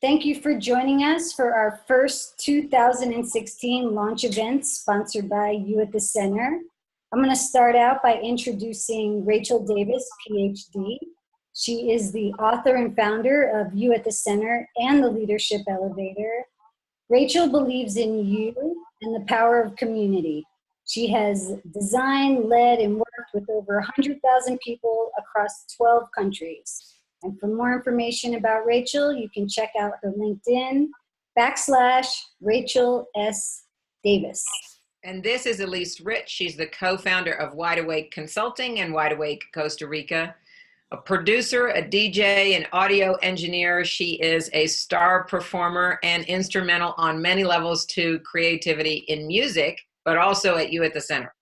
Thank you for joining us for our first 2016 launch event sponsored by You at the Center. I'm going to start out by introducing Rachel Davis, PhD. She is the author and founder of You at the Center and the Leadership Elevator. Rachel believes in you and the power of community. She has designed, led, and worked with over 100,000 people across 12 countries. And for more information about Rachel, you can check out her LinkedIn /Rachel S. Davis. And this is Elise Rich. She's the co-founder of Wide Awake Consulting and Wide Awake Costa Rica. A producer, a DJ, an audio engineer. She is a star performer and instrumental on many levels to creativity in music, but also at You at the Center.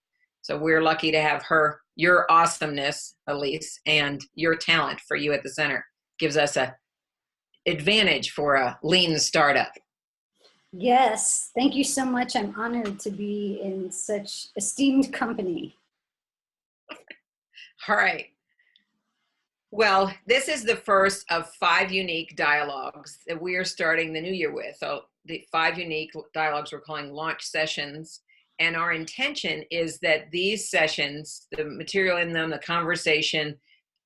So we're lucky to have her. Your awesomeness, Elise, and your talent for You at the Center gives us an advantage for a lean startup. Yes, thank you so much. I'm honored to be in such esteemed company. All right. Well, this is the first of 5 unique dialogues that we are starting the new year with. So the 5 unique dialogues we're calling launch sessions. And our intention is that these sessions, the material in them, the conversation,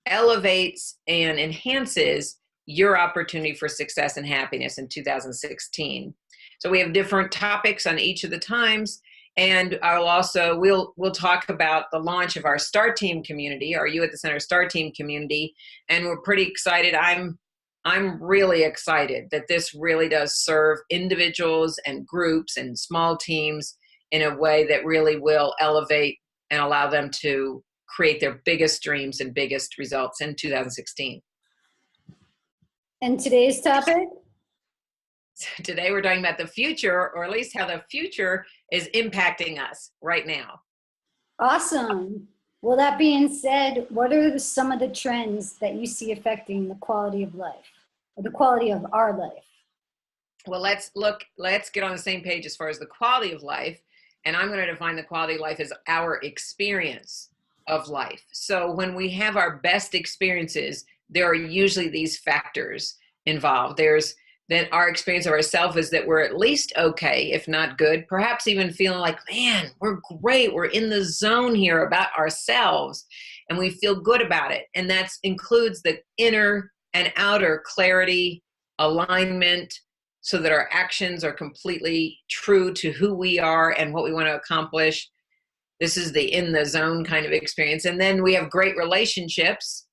elevates and enhances your opportunity for success and happiness in 2016. So we have different topics on each of the times. And we'll talk about the launch of our Star Team community, our You at the Center Star Team community. And we're pretty excited. I'm really excited that this really does serve individuals and groups and small teams in a way that really will elevate and allow them to create their biggest dreams and biggest results in 2016. And today's topic? So today we're talking about the future, or at least how the future is impacting us right now. Awesome. Well, that being said, what are some of the trends that you see affecting the quality of life, or the quality of our life? Well, let's get on the same page as far as the quality of life. And I'm going to define the quality of life as our experience of life. So when we have our best experiences, there are usually these factors involved. There's then our experience of ourselves is that we're at least okay, if not good, perhaps even feeling like, man, we're great. We're in the zone here about ourselves and we feel good about it. And that includes the inner and outer clarity, alignment, so that our actions are completely true to who we are and what we want to accomplish. This is the in the zone kind of experience. And then we have great relationships.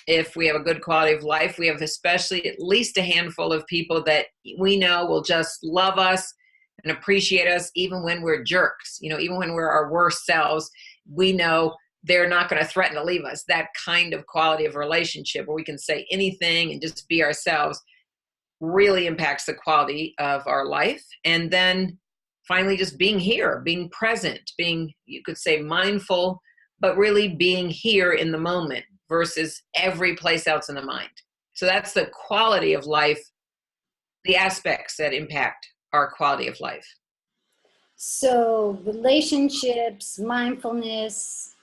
If we have a good quality of life, we have especially at least a handful of people that we know will just love us and appreciate us even when we're jerks. Even when we're our worst selves, we know they're not going to threaten to leave us. That kind of quality of relationship where we can say anything and just be ourselves really impacts the quality of our life. And then finally, just being here, being present, being, you could say, mindful, but really being here in the moment versus every place else in the mind. So that's the quality of life, the aspects that impact our quality of life. So relationships, mindfulness,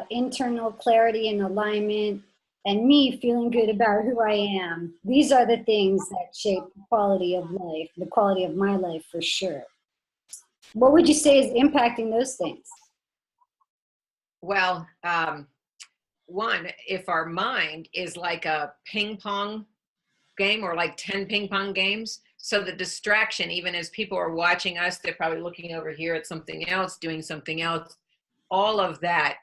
internal clarity and alignment, and me feeling good about who I am. These are the things that shape the quality of life, the quality of my life for sure. What would you say is impacting those things? Well, one, if our mind is like a ping pong game or like 10 ping pong games, so the distraction, even as people are watching us, they're probably looking over here at something else, doing something else, all of that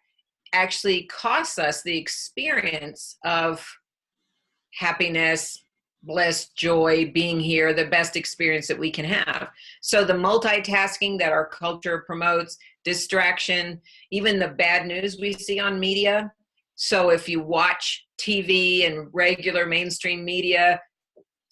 actually costs us the experience of happiness, bliss, joy, being here, the best experience that we can have. So the multitasking that our culture promotes, distraction, even the bad news we see on media. So if you watch TV and regular mainstream media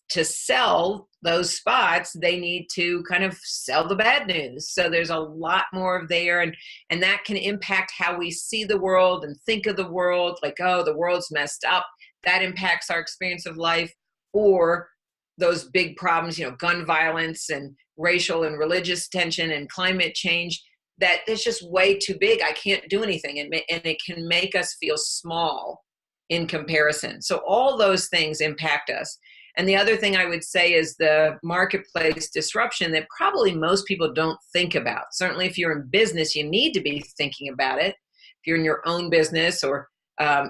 to sell those spots, they need to kind of sell the bad news. So there's a lot more there, and that can impact how we see the world and think of the world, like, oh, the world's messed up. That impacts our experience of life. Or those big problems, gun violence and racial and religious tension and climate change, that it's just way too big. I can't do anything. And it can make us feel small in comparison. So all those things impact us. And the other thing I would say is the marketplace disruption that probably most people don't think about. Certainly if you're in business, you need to be thinking about it. If you're in your own business, or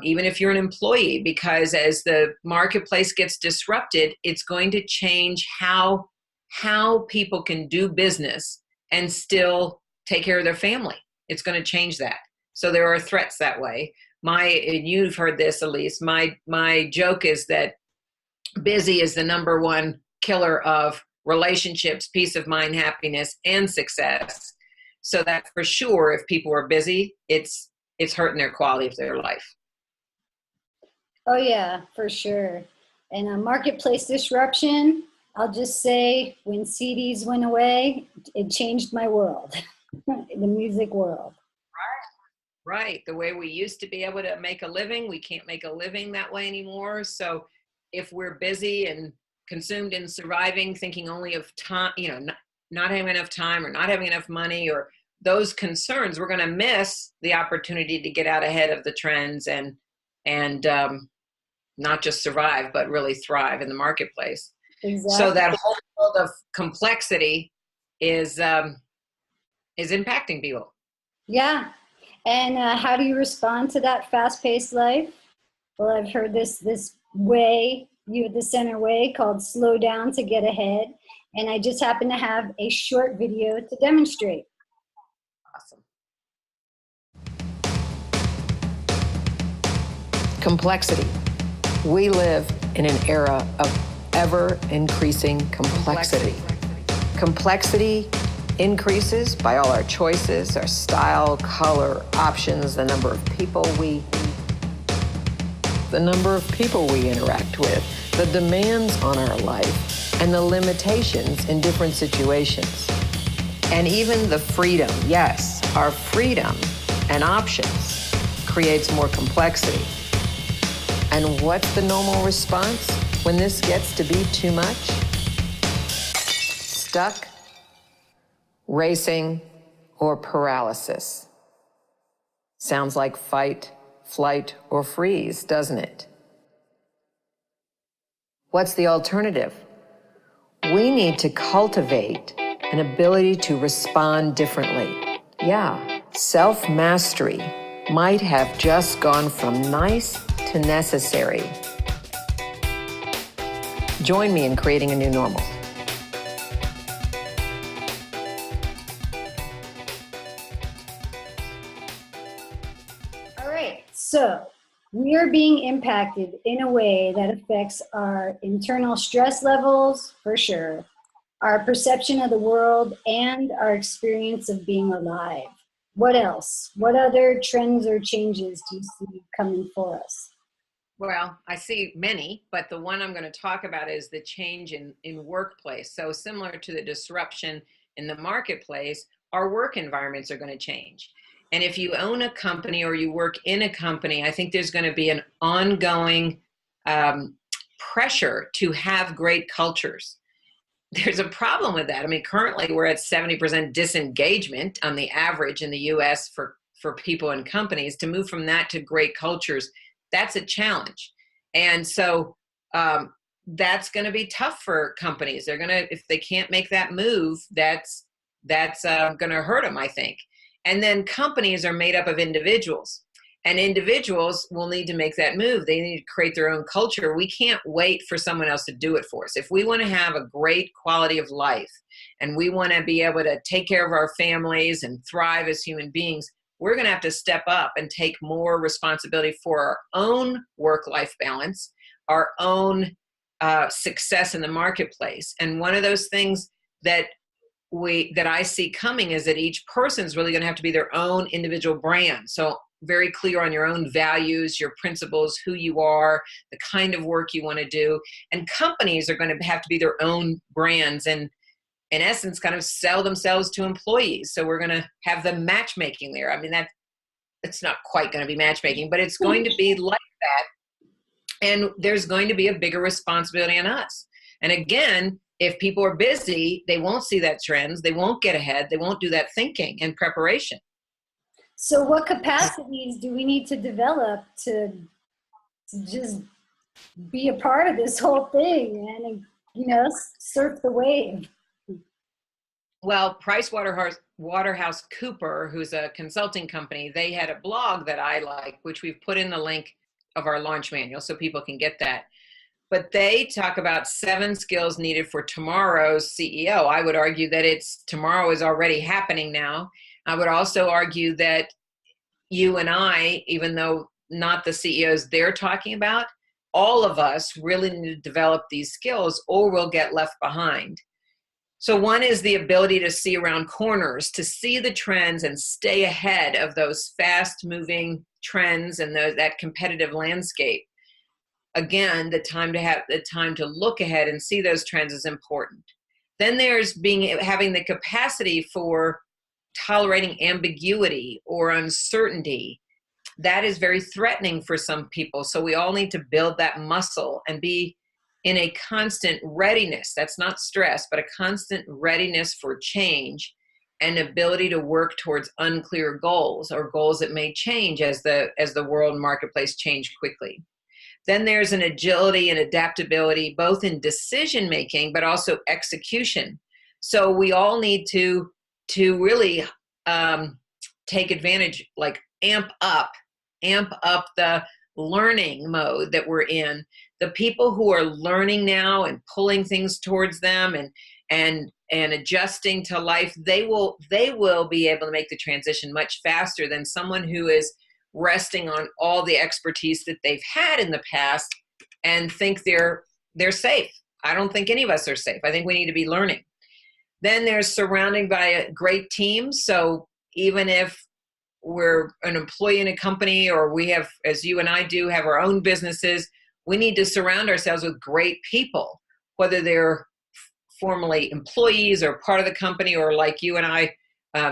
even if you're an employee, because as the marketplace gets disrupted, it's going to change how people can do business and still take care of their family. It's going to change that. So there are threats that way. And you've heard this, Elise, my joke is that busy is the number one killer of relationships, peace of mind, happiness, and success. So that for sure, if people are busy, it's hurting their quality of their life. Oh yeah, for sure. And a marketplace disruption, I'll just say when CDs went away, it changed my world, the music world. Right. The way we used to be able to make a living, we can't make a living that way anymore. So if we're busy and consumed in surviving, thinking only of time, not having enough time or not having enough money or those concerns, we're going to miss the opportunity to get out ahead of the trends and not just survive, but really thrive in the marketplace. Exactly. So that whole world of complexity is impacting people. Yeah. And how do you respond to that fast-paced life? Well, I've heard this way, you at the center way, called slow down to get ahead. And I just happen to have a short video to demonstrate. Awesome. Complexity. We live in an era of ever-increasing complexity. Complexity increases by all our choices, our style, color, options, the number of people we interact with, the demands on our life, and the limitations in different situations. And even the freedom, yes, our freedom and options creates more complexity. And what's the normal response when this gets to be too much? Stuck, racing, or paralysis. Sounds like fight, flight, or freeze, doesn't it? What's the alternative? We need to cultivate an ability to respond differently. Yeah, self-mastery might have just gone from nice to necessary. Join me in creating a new normal. All right, so we are being impacted in a way that affects our internal stress levels, for sure, our perception of the world, and our experience of being alive. What else? What other trends or changes do you see coming for us? Well, I see many, but the one I'm going to talk about is the change in workplace. So similar to the disruption in the marketplace, our work environments are going to change. And if you own a company or you work in a company, I think there's going to be an ongoing pressure to have great cultures. There's a problem with that. I mean, currently we're at 70% disengagement on the average in the US for people and companies. To move from that to great cultures, that's a challenge. And so that's going to be tough for companies. They're going to, if they can't make that move, that's going to hurt them, I think. And then companies are made up of individuals, and individuals will need to make that move. They need to create their own culture. We can't wait for someone else to do it for us. If we want to have a great quality of life and we want to be able to take care of our families and thrive as human beings, we're going to have to step up and take more responsibility for our own work-life balance, our own success in the marketplace. And one of those things that I see coming is that each person's really going to have to be their own individual brand. So very clear on your own values, your principles, who you are, the kind of work you want to do. And companies are going to have to be their own brands and, in essence, kind of sell themselves to employees. So we're going to have the matchmaking there. I mean, it's not quite going to be matchmaking, but it's going to be like that. And there's going to be a bigger responsibility on us. And again, if people are busy, they won't see that trends. They won't get ahead. They won't do that thinking and preparation. So what capacities do we need to develop to just be a part of this whole thing and, surf the wave. Well, PricewaterhouseCoopers, who's a consulting company, they had a blog that I like, which we've put in the link of our launch manual so people can get that. But they talk about 7 skills needed for tomorrow's CEO. I would argue that tomorrow is already happening now. I would also argue that you and I, even though not the CEOs they're talking about, all of us really need to develop these skills or we'll get left behind. So one is the ability to see around corners, to see the trends and stay ahead of those fast moving trends and that competitive landscape. Again, the time to look ahead and see those trends is important. Then there's having the capacity for tolerating ambiguity or uncertainty. That is very threatening for some people. So we all need to build that muscle and be in a constant readiness. That's not stress, but a constant readiness for change and ability to work towards unclear goals or goals that may change as the world and marketplace change quickly. Then there's an agility and adaptability, both in decision making, but also execution. So we all need to really take advantage, like amp up the learning mode that we're in. The people who are learning now and pulling things towards them and adjusting to life, they will be able to make the transition much faster than someone who is resting on all the expertise that they've had in the past and think they're safe. I don't think any of us are safe. I think we need to be learning. Then there's surrounding by a great team. So even if we're an employee in a company or we have, as you and I do, have our own businesses, we need to surround ourselves with great people, whether they're formerly employees or part of the company, or like you and I,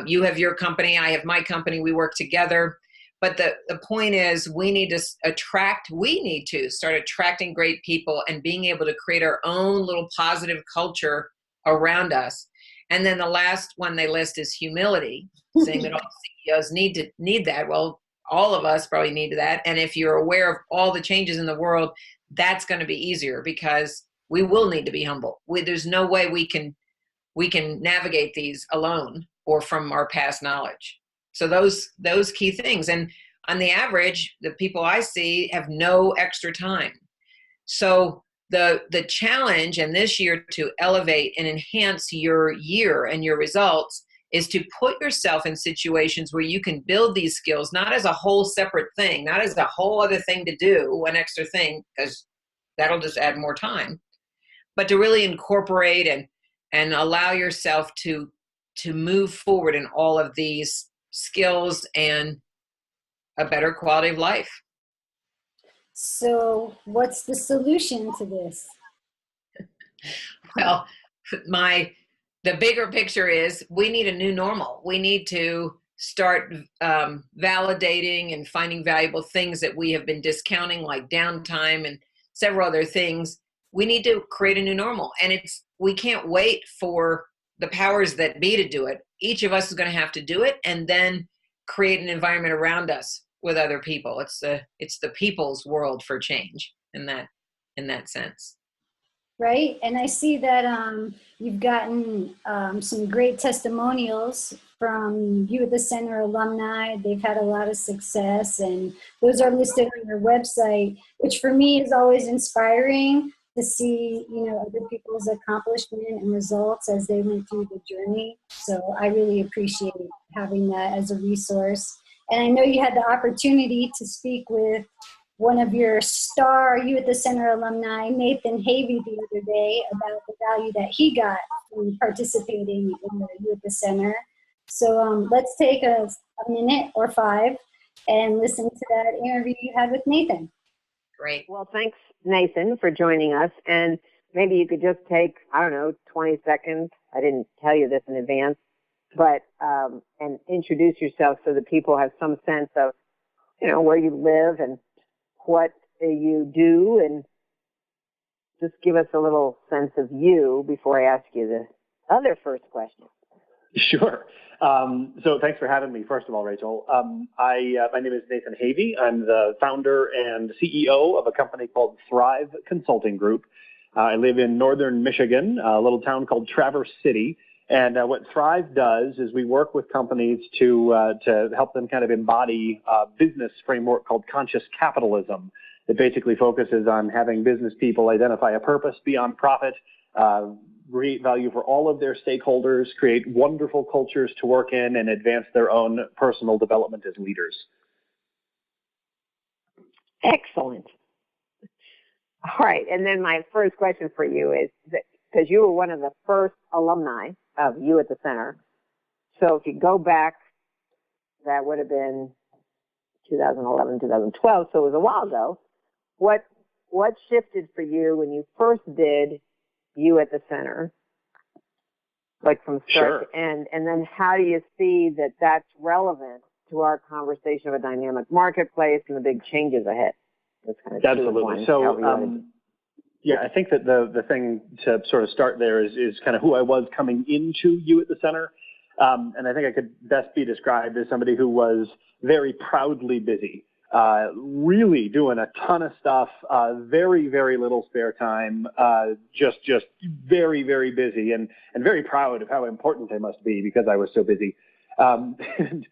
you have your company, I have my company, we work together. But the point is we need to start attracting great people and being able to create our own little positive culture around us. And then the last one they list is humility, saying that all CEOs need that. Well, all of us probably need that. And if you're aware of all the changes in the world, that's going to be easier because we will need to be humble. There's no way we can navigate these alone or from our past knowledge. So those key things. And on the average, the people I see have no extra time. So the challenge in this year to elevate and enhance your year and your results is to put yourself in situations where you can build these skills, not as a whole separate thing, not as a whole other thing to do, one extra thing, because that'll just add more time, but to really incorporate and allow yourself to move forward in all of these skills and a better quality of life. So what's the solution to this? Well, the bigger picture is we need a new normal. We need to start validating and finding valuable things that we have been discounting, like downtime and several other things. We need to create a new normal. And we can't wait for the powers that be to do it. Each of us is going to have to do it and then create an environment around us with other people. It's the people's world for change in that sense. Right. And I see that you've gotten some great testimonials from You at the Center alumni. They've had a lot of success, and those are listed on your website, which for me is always inspiring to see, other people's accomplishment and results as they went through the journey. So I really appreciate having that as a resource. And I know you had the opportunity to speak with one of your star You at the Center alumni, Nathan Havey, the other day about the value that he got from participating in the You at the Center. So let's take a minute or 5 and listen to that interview you had with Nathan. Great. Well, thanks, Nathan, for joining us. And maybe you could just take, 20 seconds. I didn't tell you this in advance, but and introduce yourself so that people have some sense of, where you live and what you do, and just give us a little sense of you before I ask you the other first question. Sure. So thanks for having me, first of all, Rachel. My name is Nathan Havey. I'm the founder and CEO of a company called Thrive Consulting Group. I live in northern Michigan, a little town called Traverse City. And what Thrive does is we work with companies to help them kind of embody a business framework called conscious capitalism. It basically focuses on having business people identify a purpose beyond profit, create value for all of their stakeholders, create wonderful cultures to work in, and advance their own personal development as leaders. Excellent. All right. And then my first question for you is, because you were one of the first alumni of You at the Center. So if you go back, that would have been 2011, 2012. So it was a while ago. What shifted for you when you first did You at the Center, like from start to end, and then how do you see that that's relevant to our conversation of a dynamic marketplace and the big changes ahead? That's kind of absolutely. So, yeah, I think that the thing to sort of start there is kind of who I was coming into You at the Center, and I think I could best be described as somebody who was very proudly busy. Really doing a ton of stuff, very, very little spare time, just very, very busy and very proud of how important I must be because I was so busy. And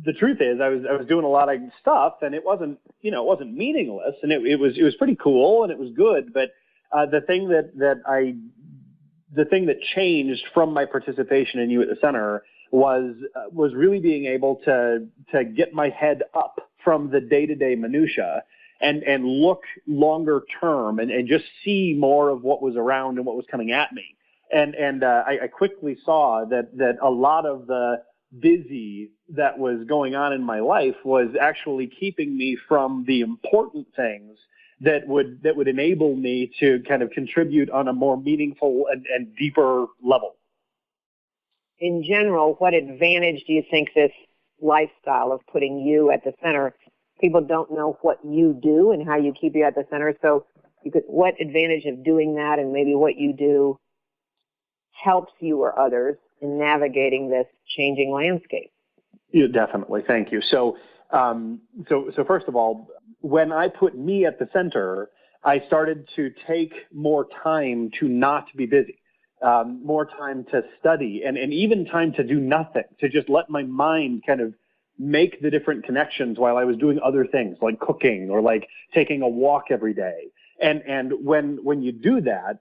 the truth is I was doing a lot of stuff and it wasn't meaningless and it was pretty cool and it was good. But the thing that changed from my participation in You at the Center was really being able to get my head up from the day-to-day minutia and look longer term and just see more of what was around and what was coming at me. And I quickly saw that a lot of the busy that was going on in my life was actually keeping me from the important things that would enable me to kind of contribute on a more meaningful and deeper level. In general, what advantage do you think this lifestyle of putting you at the center? People don't know what you do and how you keep you at the center. So what advantage of doing that and maybe what you do helps you or others in navigating this changing landscape? Yeah, definitely. Thank you. So first of all, when I put me at the center, I started to take more time to not be busy. More time to study and even time to do nothing, to just let my mind kind of make the different connections while I was doing other things like cooking or like taking a walk every day. And when you do that,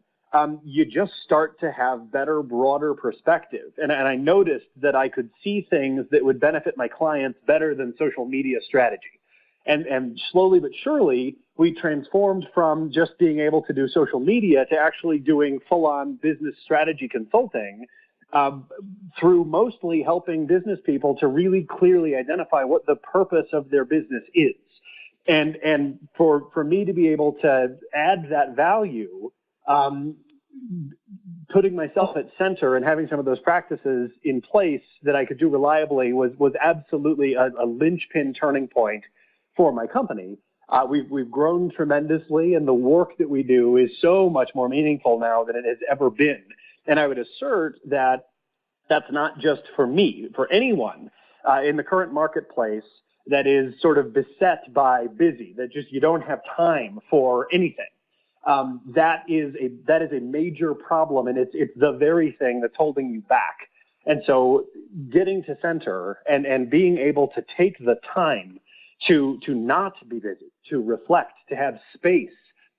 you just start to have better, broader perspective. And I noticed that I could see things that would benefit my clients better than social media strategy. And slowly but surely, we transformed from just being able to do social media to actually doing full-on business strategy consulting through mostly helping business people to really clearly identify what the purpose of their business is. And for me to be able to add that value, putting myself at center and having some of those practices in place that I could do reliably was absolutely a linchpin turning point for my company. We've grown tremendously, and the work that we do is so much more meaningful now than it has ever been. And I would assert that that's not just for me, for anyone in the current marketplace that is sort of beset by busy, that just you don't have time for anything. That is a major problem, and it's the very thing that's holding you back. And so getting to center and being able to take the time to not be busy, to reflect, to have space,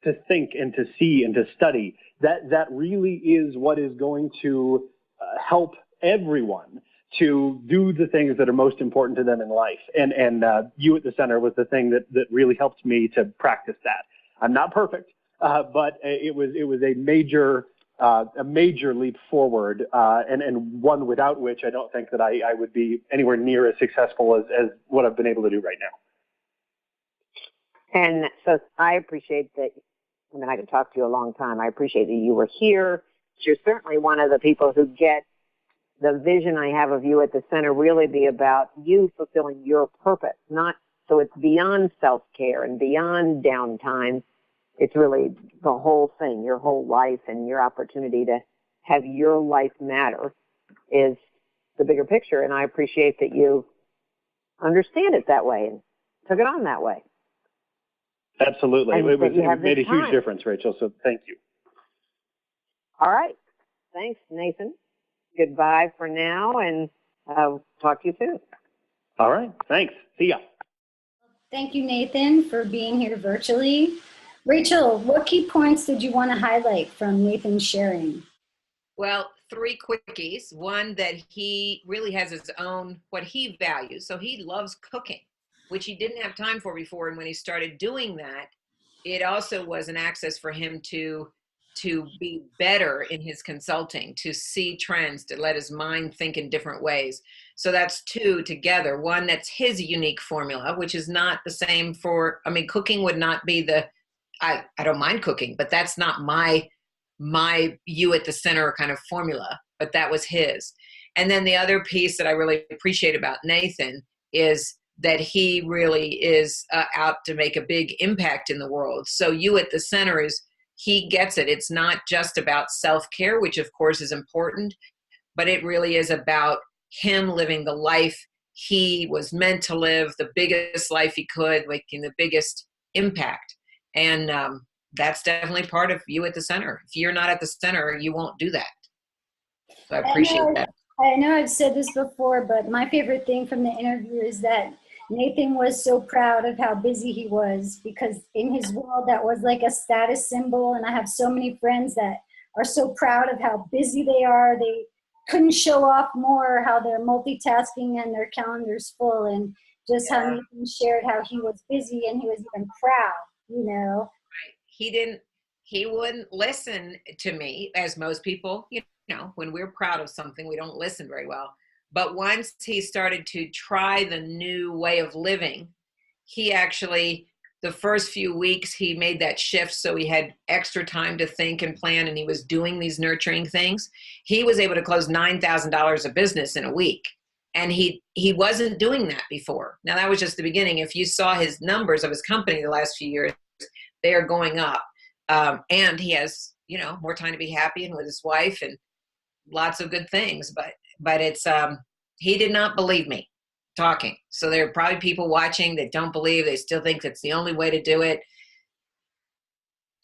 to think and to see and to study, that really is what is going to help everyone to do the things that are most important to them in life. And You at the Center was the thing that really helped me to practice that. I'm not perfect, but it was a major leap forward, and one without which I don't think that I would be anywhere near as successful as what I've been able to do right now. And so I appreciate that. I mean, I could talk to you a long time. I appreciate that you were here. You're certainly one of the people who get the vision I have of You at the Center really be about you fulfilling your purpose, not so it's beyond self-care and beyond downtime. It's really the whole thing, your whole life and your opportunity to have your life matter. is the bigger picture. And I appreciate that you understand it that way and took it on that way. Absolutely. And It made a huge time. difference, Rachel, so thank you. All right. Thanks, Nathan. Goodbye for now, and talk to you soon. All right. Thanks. See ya. Thank you, Nathan, for being here virtually. Rachel, what key points did you want to highlight from Nathan's sharing? Well, 3 quickies. One, that he really has his own, what he values. So he loves cooking, which he didn't have time for before. And when he started doing that, it also was an access for him to be better in his consulting, to see trends, to let his mind think in different ways. So that's 2 together. One, that's his unique formula, which is not the same for, I mean, cooking would not be I don't mind cooking, but that's not my you at the center kind of formula, but that was his. And then the other piece that I really appreciate about Nathan is that he really is out to make a big impact in the world. So you at the center he gets it. It's not just about self-care, which of course is important, but it really is about him living the life he was meant to live, the biggest life he could, making the biggest impact. And that's definitely part of you at the center. If you're not at the center, you won't do that. So I appreciate that. I know I've said this before, but my favorite thing from the interview is that Nathan was so proud of how busy he was, because in his world that was like a status symbol. And I have so many friends that are so proud of how busy they are. They couldn't show off more how they're multitasking and their calendar's full, and just how Nathan shared how he was busy and he was even proud, you know. Right. He wouldn't listen to me, as most people, you know, when we're proud of something, we don't listen very well. But once he started to try the new way of living, he actually, the first few weeks, he made that shift so he had extra time to think and plan, and he was doing these nurturing things. He was able to close $9,000 of business in a week, and he wasn't doing that before. Now, that was just the beginning. If you saw his numbers of his company the last few years, they are going up. And he has, you know, more time to be happy and with his wife and lots of good things. But it's, he did not believe me talking. So there are probably people watching that don't believe, they still think that's the only way to do it.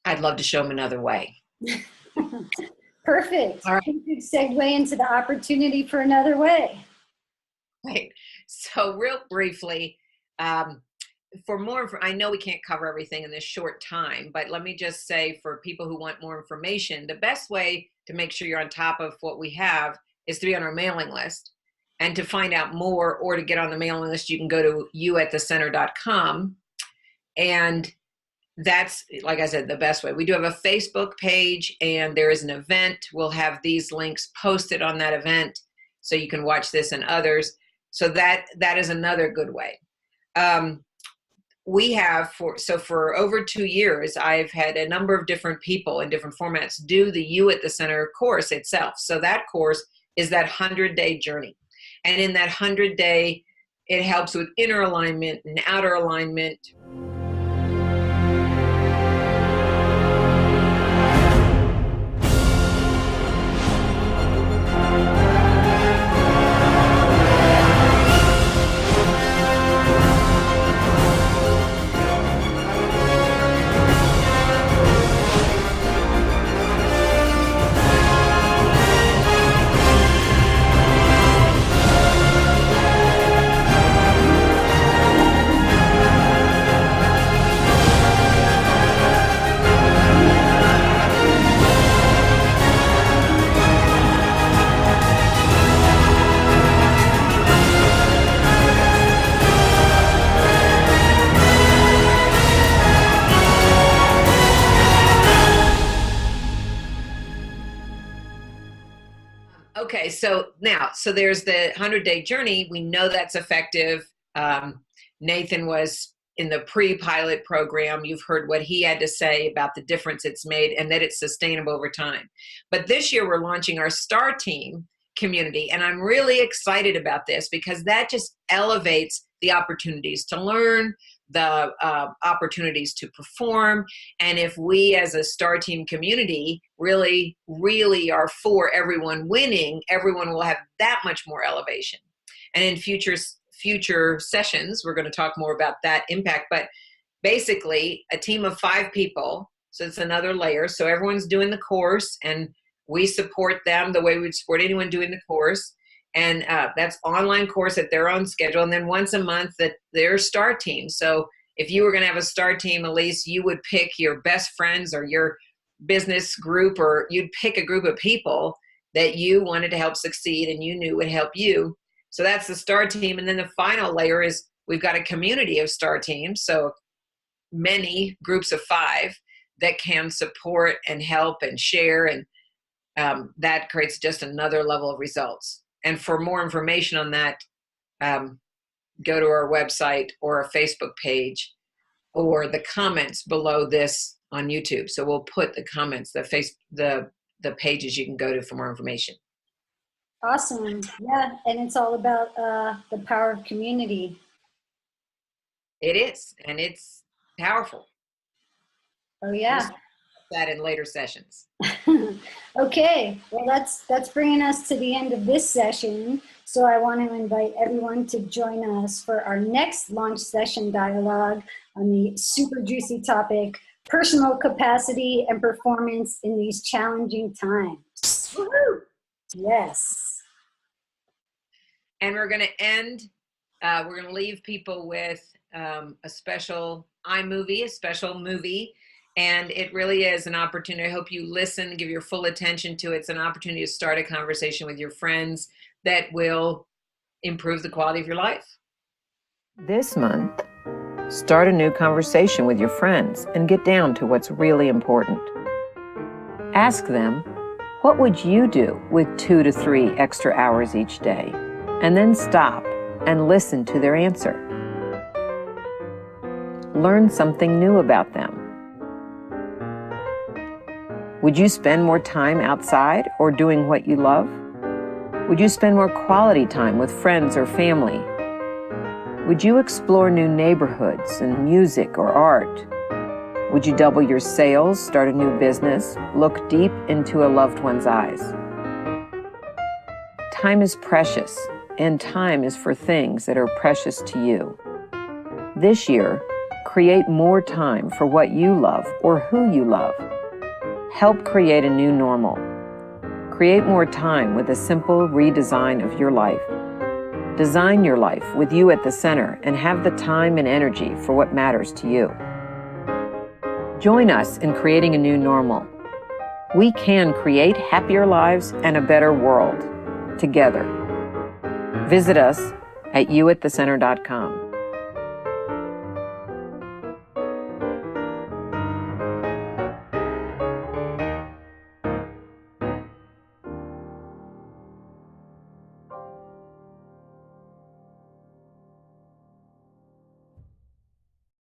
I'd love to show him another way. Perfect. All right. Good segue into the opportunity for another way. Right. So real briefly, for more, I know we can't cover everything in this short time, but let me just say, for people who want more information, the best way to make sure you're on top of what we have is to be on our mailing list. And to find out more or to get on the mailing list, you can go to youatthecenter.com. And that's, like I said, the best way. We do have a Facebook page, and there is an event. We'll have these links posted on that event so you can watch this and others. So that is another good way. We have for over 2 years, I've had a number of different people in different formats do the You at the Center course itself. So that course is that 100-day journey. And in that 100-day, it helps with inner alignment and outer alignment. Okay, so there's the 100-day journey. We know that's effective. Nathan was in the pre-pilot program. You've heard what he had to say about the difference it's made and that it's sustainable over time. But this year we're launching our Star Team community, and I'm really excited about this because that just elevates the opportunities to learn, the opportunities to perform. And if we as a STAR team community really, really are for everyone winning, everyone will have that much more elevation. And in future sessions, we're going to talk more about that impact. But basically, a team of 5 people, so it's another layer. So everyone's doing the course, and we support them the way we'd support anyone doing the course. And that's online course at their own schedule. And then once a month that their STAR team. So if you were going to have a STAR team, Elise, you would pick your best friends or your business group, or you'd pick a group of people that you wanted to help succeed and you knew would help you. So that's the STAR team. And then the final layer is we've got a community of STAR teams. So many groups of 5 that can support and help and share. And that creates just another level of results. And for more information on that, go to our website or our Facebook page or the comments below this on YouTube. So we'll put the comments, the pages you can go to for more information. Awesome. Yeah, and it's all about the power of community. It is, and it's powerful. Oh yeah. That in later sessions. Okay, well that's bringing us to the end of this session. So I want to invite everyone to join us for our next launch session dialogue on the super juicy topic, personal capacity and performance in these challenging times. Woo-hoo! Yes. And we're going to end, we're going to leave people with a special iMovie, a special movie. And it really is an opportunity. I hope you listen, give your full attention to it. It's an opportunity to start a conversation with your friends that will improve the quality of your life. This month, start a new conversation with your friends and get down to what's really important. Ask them, what would you do with 2 to 3 extra hours each day? And then stop and listen to their answer. Learn something new about them. Would you spend more time outside or doing what you love? Would you spend more quality time with friends or family? Would you explore new neighborhoods and music or art? Would you double your sales, start a new business, look deep into a loved one's eyes? Time is precious, and time is for things that are precious to you. This year, create more time for what you love or who you love. Help create a new normal. Create more time with a simple redesign of your life. Design your life with you at the center and have the time and energy for what matters to you. Join us in creating a new normal. We can create happier lives and a better world together. Visit us at youatthecenter.com.